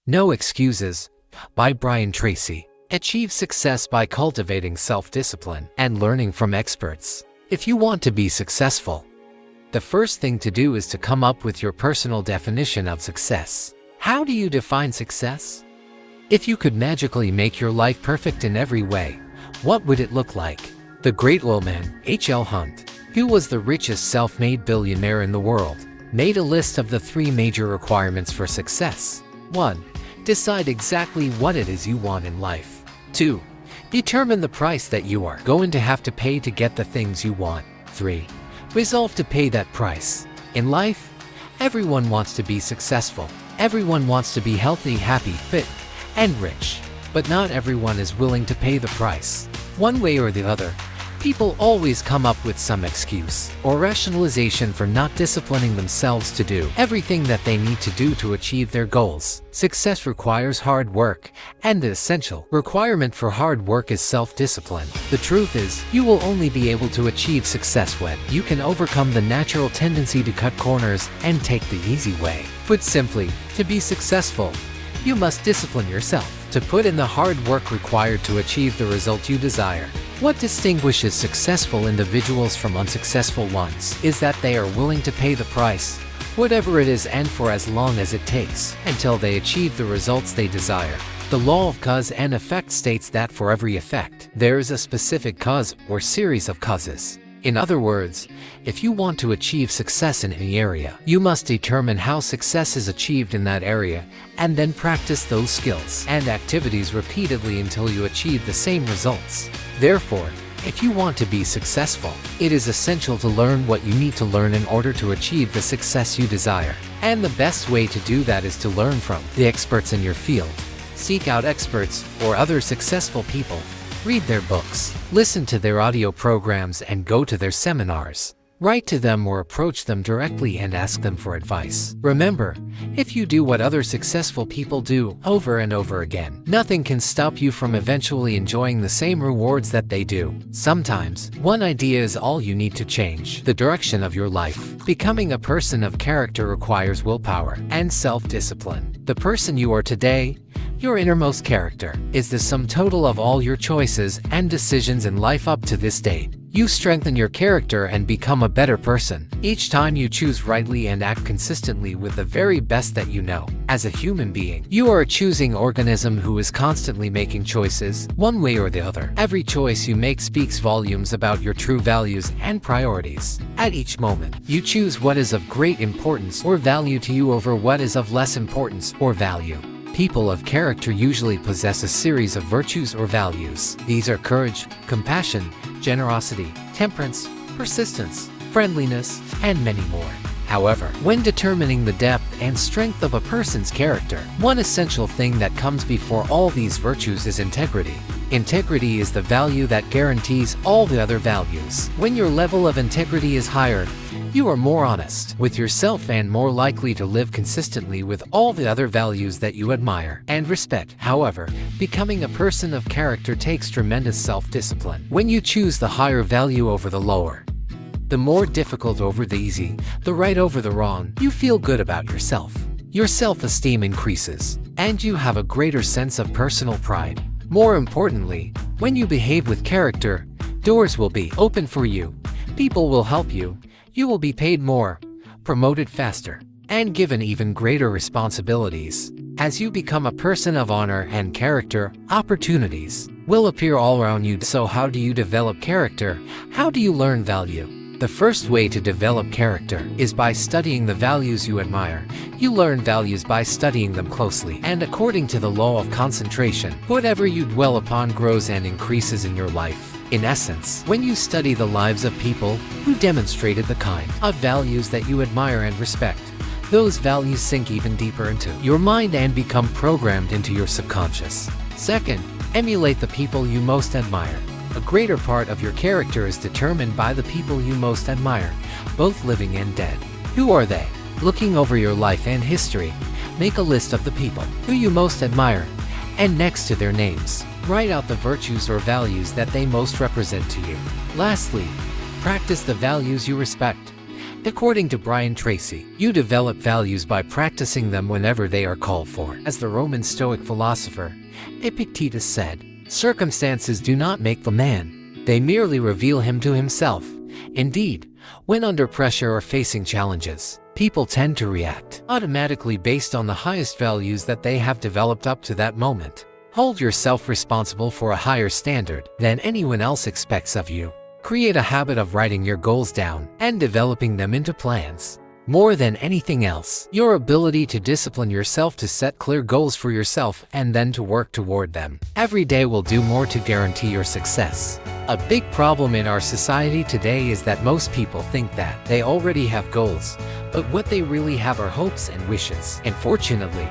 No Excuses by Brian Tracy. Achieve success by cultivating self-discipline and learning from experts. If you want to be successful, the first thing to do is to come up with your personal definition of success. How do you define success? If you could magically make your life perfect in every way, what would it look like? The great oil man, H.L. Hunt, who was the richest self-made billionaire in the world, made a list of the 3 major requirements for success. 1. Decide exactly what it is you want in life. 2. Determine the price that you are going to have to pay to get the things you want. 3. Resolve to pay that price. In life, everyone wants to be successful. Everyone wants to be healthy, happy, fit, and rich. But not everyone is willing to pay the price. One way or the other, people always come up with some excuse or rationalization for not disciplining themselves to do everything that they need to do to achieve their goals. Success requires hard work, and the essential requirement for hard work is self-discipline. The truth is, you will only be able to achieve success when you can overcome the natural tendency to cut corners and take the easy way. Put simply, to be successful, you must discipline yourself to put in the hard work required to achieve the result you desire. What distinguishes successful individuals from unsuccessful ones is that they are willing to pay the price, whatever it is and for as long as it takes, until they achieve the results they desire. The law of cause and effect states that for every effect, there is a specific cause or series of causes. In other words, if you want to achieve success in any area, you must determine how success is achieved in that area, and then practice those skills and activities repeatedly until you achieve the same results. Therefore, if you want to be successful, it is essential to learn what you need to learn in order to achieve the success you desire. And the best way to do that is to learn from the experts in your field. Seek out experts or other successful people. Read their books, listen to their audio programs, and go to their seminars. Write to them or approach them directly and ask them for advice. Remember, if you do what other successful people do over and over again, nothing can stop you from eventually enjoying the same rewards that they do. Sometimes, one idea is all you need to change the direction of your life. Becoming a person of character requires willpower and self-discipline. The person you are today, your innermost character, is the sum total of all your choices and decisions in life up to this date. You strengthen your character and become a better person each time you choose rightly and act consistently with the very best that you know. As a human being, you are a choosing organism who is constantly making choices, one way or the other. Every choice you make speaks volumes about your true values and priorities. At each moment, you choose what is of great importance or value to you over what is of less importance or value. People of character usually possess a series of virtues or values. These are courage, compassion, generosity, temperance, persistence, friendliness, and many more. However, when determining the depth and strength of a person's character, one essential thing that comes before all these virtues is integrity. Integrity is the value that guarantees all the other values. When your level of integrity is higher, you are more honest with yourself and more likely to live consistently with all the other values that you admire and respect. However, becoming a person of character takes tremendous self-discipline. When you choose the higher value over the lower, the more difficult over the easy, the right over the wrong, you feel good about yourself. Your self-esteem increases, and you have a greater sense of personal pride. More importantly, when you behave with character, doors will be open for you, people will help you, you will be paid more, promoted faster, and given even greater responsibilities. As you become a person of honor and character, opportunities will appear all around you. So how do you develop character? How do you learn value? The first way to develop character is by studying the values you admire. You learn values by studying them closely, and according to the law of concentration, whatever you dwell upon grows and increases in your life. In essence, when you study the lives of people who demonstrated the kind of values that you admire and respect, those values sink even deeper into your mind and become programmed into your subconscious. Second, emulate the people you most admire. A greater part of your character is determined by the people you most admire, both living and dead. Who are they? Looking over your life and history, make a list of the people who you most admire, and next to their names, write out the virtues or values that they most represent to you. Lastly, practice the values you respect. According to Brian Tracy, you develop values by practicing them whenever they are called for. As the Roman Stoic philosopher Epictetus said, "Circumstances do not make the man, they merely reveal him to himself." Indeed, when under pressure or facing challenges, people tend to react automatically based on the highest values that they have developed up to that moment. Hold yourself responsible for a higher standard than anyone else expects of you. Create a habit of writing your goals down and developing them into plans. More than anything else, your ability to discipline yourself to set clear goals for yourself and then to work toward them every day will do more to guarantee your success. A big problem in our society today is that most people think that they already have goals, but what they really have are hopes and wishes. Unfortunately,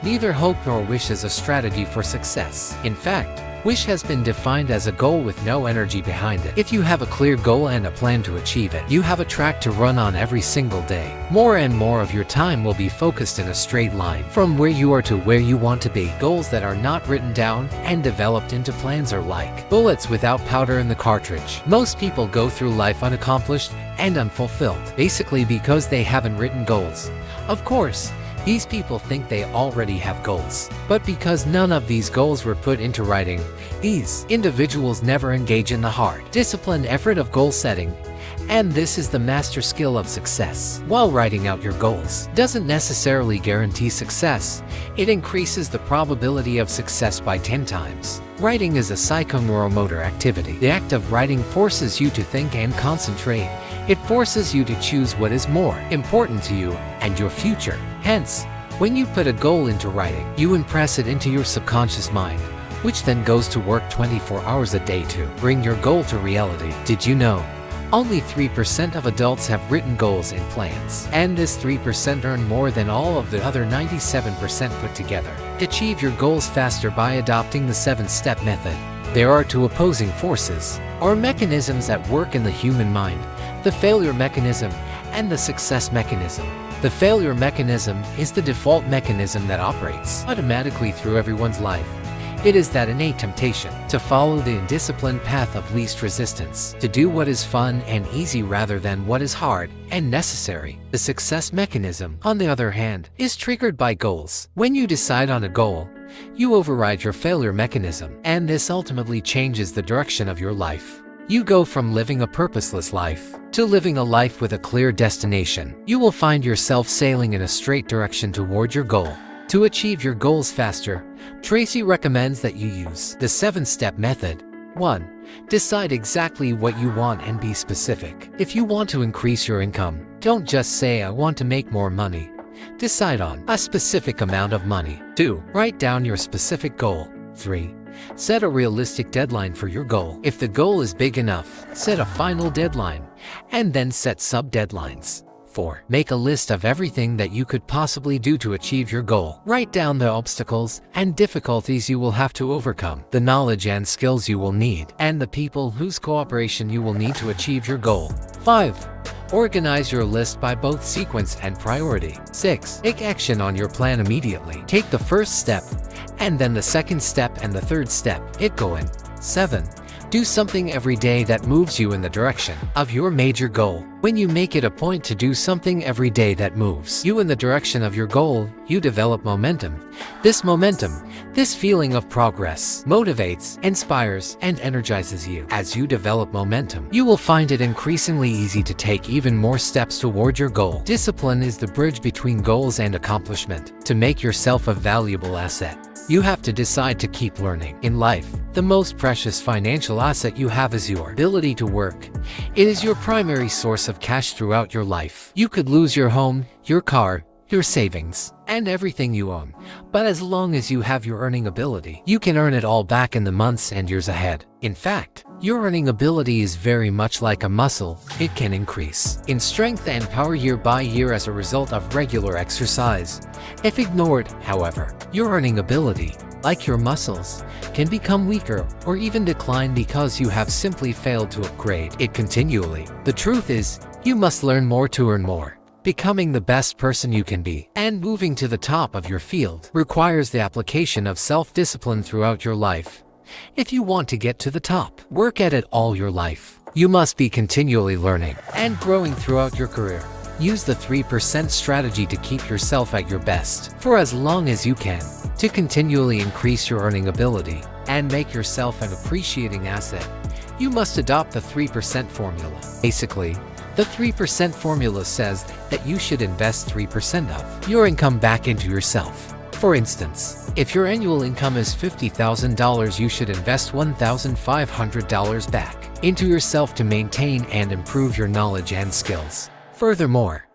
neither hope nor wish is a strategy for success. In fact, wish has been defined as a goal with no energy behind it. If you have a clear goal and a plan to achieve it, you have a track to run on every single day. More and more of your time will be focused in a straight line from where you are to where you want to be. Goals that are not written down and developed into plans are like bullets without powder in the cartridge. Most people go through life unaccomplished and unfulfilled, basically because they haven't written goals. Of course, these people think they already have goals, but because none of these goals were put into writing, these individuals never engage in the hard, disciplined effort of goal setting. And this is the master skill of success. While writing out your goals doesn't necessarily guarantee success, it increases the probability of success by 10 times. Writing is a psychoneuromotor activity. The act of writing forces you to think and concentrate. It forces you to choose what is more important to you and your future. Hence, when you put a goal into writing, you impress it into your subconscious mind, which then goes to work 24 hours a day to bring your goal to reality. Did you know? Only 3% of adults have written goals and plans, and this 3% earn more than all of the other 97% put together. Achieve your goals faster by adopting the 7-step method. There are two opposing forces, or mechanisms at work in the human mind: the failure mechanism and the success mechanism. The failure mechanism is the default mechanism that operates automatically through everyone's life. It is that innate temptation to follow the undisciplined path of least resistance, to do what is fun and easy rather than what is hard and necessary. The success mechanism, on the other hand, is triggered by goals. When you decide on a goal, you override your failure mechanism, and this ultimately changes the direction of your life. You go from living a purposeless life to living a life with a clear destination. You will find yourself sailing in a straight direction toward your goal. To achieve your goals faster, Tracy recommends that you use the 7-step method. 1. Decide exactly what you want and be specific. If you want to increase your income, don't just say, "I want to make more money." Decide on a specific amount of money. 2. Write down your specific goal. 3. Set a realistic deadline for your goal. If the goal is big enough, set a final deadline, and then set sub-deadlines. 4. Make a list of everything that you could possibly do to achieve your goal. Write down the obstacles and difficulties you will have to overcome, the knowledge and skills you will need, and the people whose cooperation you will need to achieve your goal. 5. Organize your list by both sequence and priority. 6. Take action on your plan immediately. Take the first step, and then the second step and the third step. Get going. 7. Do something every day that moves you in the direction of your major goal. When you make it a point to do something every day that moves you in the direction of your goal, you develop momentum. This feeling of progress, motivates, inspires, and energizes you. As you develop momentum, you will find it increasingly easy to take even more steps toward your goal. Discipline is the bridge between goals and accomplishment. To make yourself a valuable asset, you have to decide to keep learning. In life, the most precious financial asset you have is your ability to work. It is your primary source of cash throughout your life. You could lose your home, your car, your savings, and everything you own. But as long as you have your earning ability, you can earn it all back in the months and years ahead. In fact, your earning ability is very much like a muscle. It can increase in strength and power year by year as a result of regular exercise. If ignored, however, your earning ability, like your muscles, can become weaker or even decline because you have simply failed to upgrade it continually. The truth is, you must learn more to earn more. Becoming the best person you can be and moving to the top of your field requires the application of self-discipline throughout your life. If you want to get to the top, work at it all your life. You must be continually learning and growing throughout your career. Use the 3% strategy to keep yourself at your best for as long as you can, to continually increase your earning ability and make yourself an appreciating asset. You must adopt the 3% formula. Basically, the 3% formula says that you should invest 3% of your income back into yourself. For instance, if your annual income is $50,000, you should invest $1,500 back into yourself to maintain and improve your knowledge and skills. Furthermore,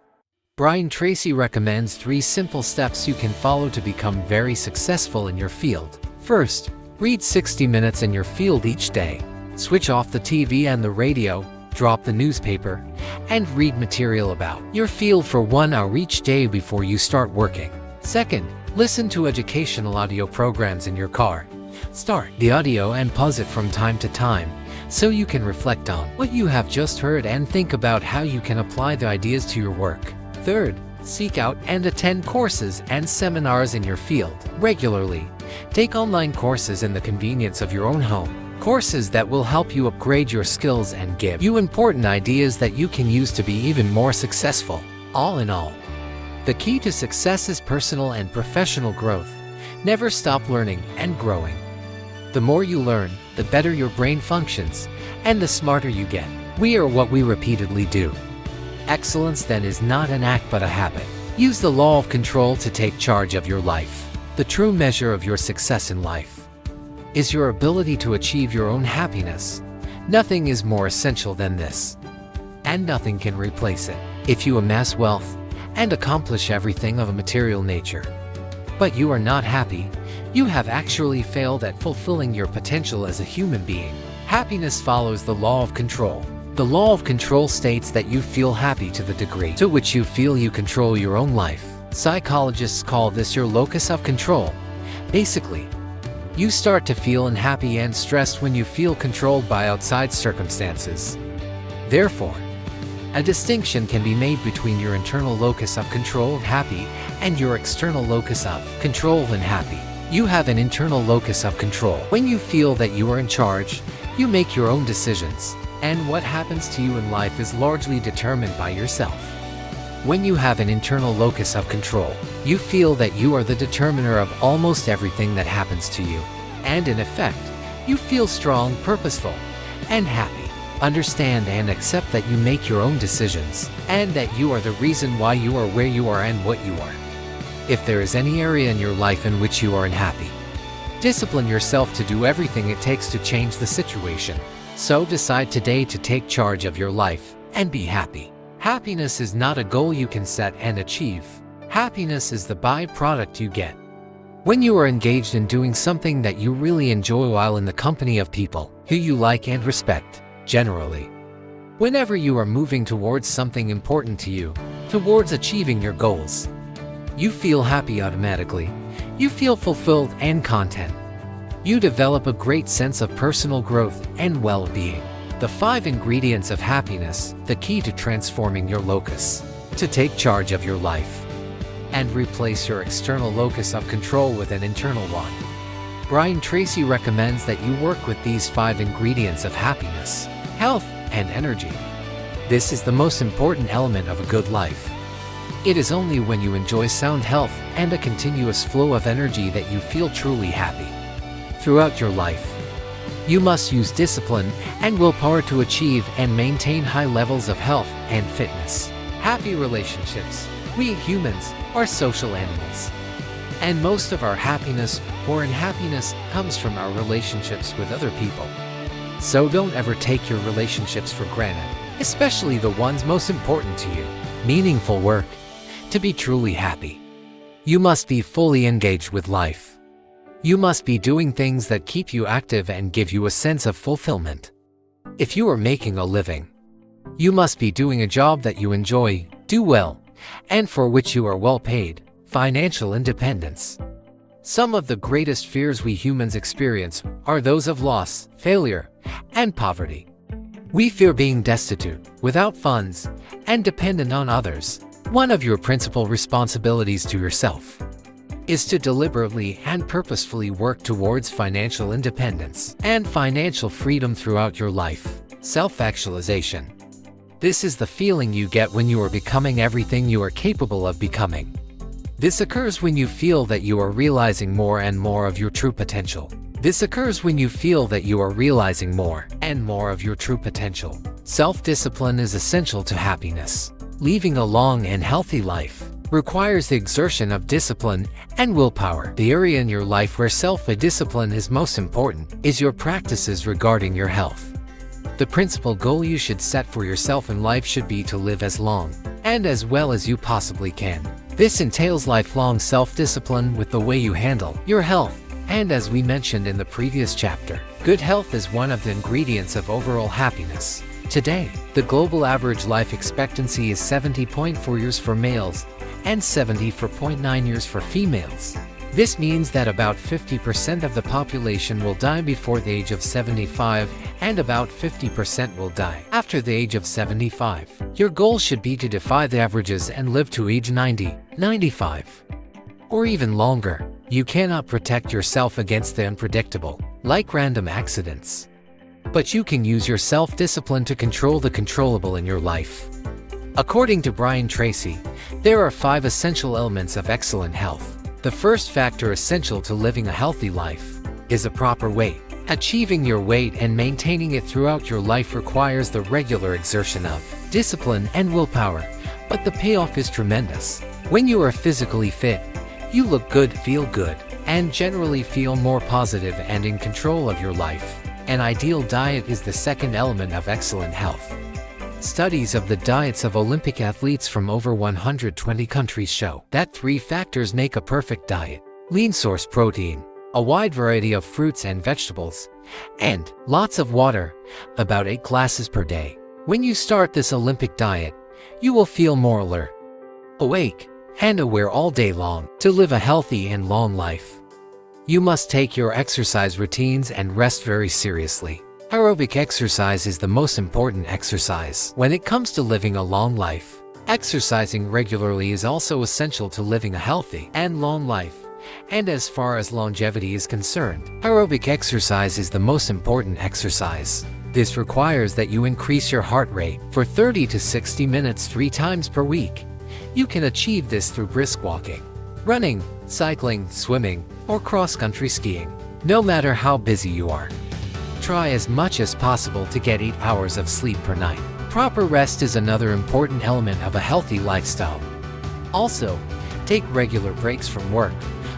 Brian Tracy recommends 3 simple steps you can follow to become very successful in your field. First, read 60 minutes in your field each day. Switch off the TV and the radio, drop the newspaper, and read material about your field for 1 hour each day before you start working. Second, listen to educational audio programs in your car. Start the audio and pause it from time to time so you can reflect on what you have just heard and think about how you can apply the ideas to your work. Third, seek out and attend courses and seminars in your field regularly. Take online courses in the convenience of your own home. Courses that will help you upgrade your skills and give you important ideas that you can use to be even more successful. All in all, the key to success is personal and professional growth. Never stop learning and growing. The more you learn, the better your brain functions, and the smarter you get. We are what we repeatedly do. Excellence then is not an act but a habit. Use the law of control to take charge of your life. The true measure of your success in life is your ability to achieve your own happiness. Nothing is more essential than this, and nothing can replace it. If you amass wealth and accomplish everything of a material nature, but you are not happy, you have actually failed at fulfilling your potential as a human being. Happiness follows the law of control. The law of control states that you feel happy to the degree to which you feel you control your own life. Psychologists call this your locus of control. Basically, you start to feel unhappy and stressed when you feel controlled by outside circumstances. Therefore, a distinction can be made between your internal locus of control, happy, and your external locus of control, unhappy. You have an internal locus of control. When you feel that you are in charge, you make your own decisions, and what happens to you in life is largely determined by yourself. When you have an internal locus of control, you feel that you are the determiner of almost everything that happens to you. And in effect, you feel strong, purposeful, and happy. Understand and accept that you make your own decisions, and that you are the reason why you are where you are and what you are. If there is any area in your life in which you are unhappy, discipline yourself to do everything it takes to change the situation. So decide today to take charge of your life and be happy. Happiness is not a goal you can set and achieve. Happiness is the byproduct you get when you are engaged in doing something that you really enjoy while in the company of people who you like and respect. Generally, whenever you are moving towards something important to you, towards achieving your goals, you feel happy automatically. You feel fulfilled and content. You develop a great sense of personal growth and well-being. The 5 ingredients of happiness, the key to transforming your locus, to take charge of your life, and replace your external locus of control with an internal one. Brian Tracy recommends that you work with these 5 ingredients of happiness, health, and energy. This is the most important element of a good life. It is only when you enjoy sound health and a continuous flow of energy that you feel truly happy. Throughout your life, you must use discipline and willpower to achieve and maintain high levels of health and fitness. Happy relationships. We humans are social animals, and most of our happiness or unhappiness comes from our relationships with other people. So don't ever take your relationships for granted, especially the ones most important to you. Meaningful work. To be truly happy, you must be fully engaged with life. You must be doing things that keep you active and give you a sense of fulfillment. If you are making a living, you must be doing a job that you enjoy, do well, and for which you are well paid. Financial independence. Some of the greatest fears we humans experience are those of loss, failure, and poverty. We fear being destitute, without funds, and dependent on others. One of your principal responsibilities to yourself is to deliberately and purposefully work towards financial independence and financial freedom throughout your life. Self-actualization. This is the feeling you get when you are becoming everything you are capable of becoming. This occurs when you feel that you are realizing more and more of your true potential. This occurs when you feel that you are realizing more and more of your true potential. Self-discipline is essential to happiness. Living a long and healthy life requires the exertion of discipline and willpower. The area in your life where self-discipline is most important is your practices regarding your health. The principal goal you should set for yourself in life should be to live as long and as well as you possibly can. This entails lifelong self-discipline with the way you handle your health. And as we mentioned in the previous chapter, good health is one of the ingredients of overall happiness. Today, the global average life expectancy is 70.4 years for males and 74.9 years for females. This means that about 50% of the population will die before the age of 75 and about 50% will die after the age of 75. Your goal should be to defy the averages and live to age 90, 95, or even longer. You cannot protect yourself against the unpredictable, like random accidents. But you can use your self-discipline to control the controllable in your life. According to Brian Tracy, there are 5 essential elements of excellent health. The first factor essential to living a healthy life is a proper weight. Achieving your weight and maintaining it throughout your life requires the regular exertion of discipline and willpower, but the payoff is tremendous. When you are physically fit, you look good, feel good, and generally feel more positive and in control of your life. An ideal diet is the second element of excellent health. Studies of the diets of Olympic athletes from over 120 countries show that 3 factors make a perfect diet: lean source protein, a wide variety of fruits and vegetables, and lots of water, about 8 glasses per day. When you start this Olympic diet, you will feel more alert, awake, and aware all day long. To live a healthy and long life, you must take your exercise routines and rest very seriously. Aerobic exercise is the most important exercise when it comes to living a long life. Exercising regularly is also essential to living a healthy and long life. And as far as longevity is concerned, aerobic exercise is the most important exercise. This requires that you increase your heart rate for 30 to 60 minutes 3 times per week. You can achieve this through brisk walking, running, cycling, swimming, or cross-country skiing. No matter how busy you are, try as much as possible to get 8 hours of sleep per night. Proper rest is another important element of a healthy lifestyle. Also, take regular breaks from work,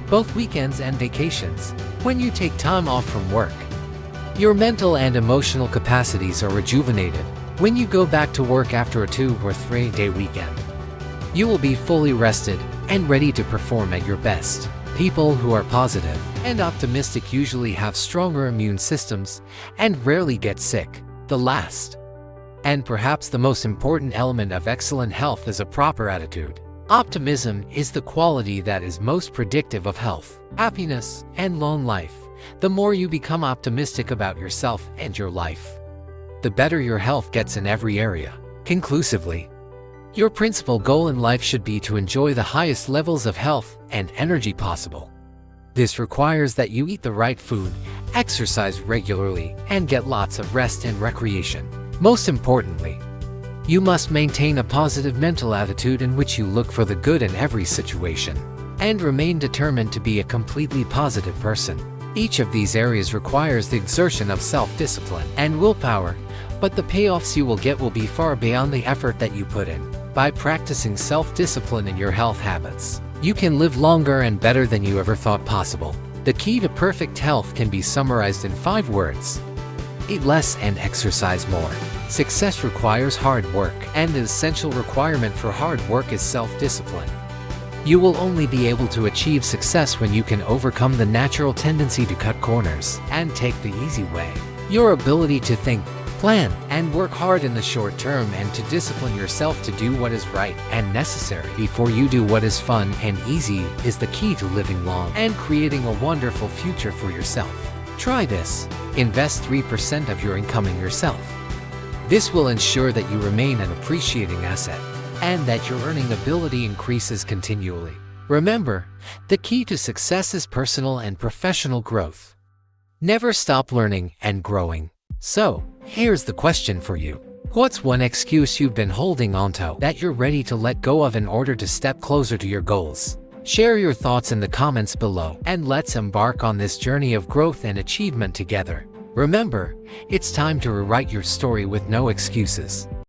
both weekends and vacations. When you take time off from work, your mental and emotional capacities are rejuvenated. When you go back to work after a 2 or 3 day weekend, you will be fully rested and ready to perform at your best. People who are positive and optimistic usually have stronger immune systems and rarely get sick. The last, and perhaps the most important element of excellent health is a proper attitude. Optimism is the quality that is most predictive of health, happiness, and long life. The more you become optimistic about yourself and your life, the better your health gets in every area. Conclusively, your principal goal in life should be to enjoy the highest levels of health and energy possible. This requires that you eat the right food, exercise regularly, and get lots of rest and recreation. Most importantly, you must maintain a positive mental attitude in which you look for the good in every situation, and remain determined to be a completely positive person. Each of these areas requires the exertion of self-discipline and willpower, but the payoffs you will get will be far beyond the effort that you put in. By practicing self-discipline in your health habits, you can live longer and better than you ever thought possible. The key to perfect health can be summarized in 5 words: eat less and exercise more. Success requires hard work, and the essential requirement for hard work is self-discipline. You will only be able to achieve success when you can overcome the natural tendency to cut corners and take the easy way. Your ability to think, plan, and work hard in the short term and to discipline yourself to do what is right and necessary before you do what is fun and easy is the key to living long and creating a wonderful future for yourself. Try this. Invest 3% of your income in yourself. This will ensure that you remain an appreciating asset and that your earning ability increases continually. Remember, the key to success is personal and professional growth. Never stop learning and growing. So, here's the question for you. What's one excuse you've been holding onto that you're ready to let go of in order to step closer to your goals? Share your thoughts in the comments below, and let's embark on this journey of growth and achievement together. Remember, it's time to rewrite your story with no excuses.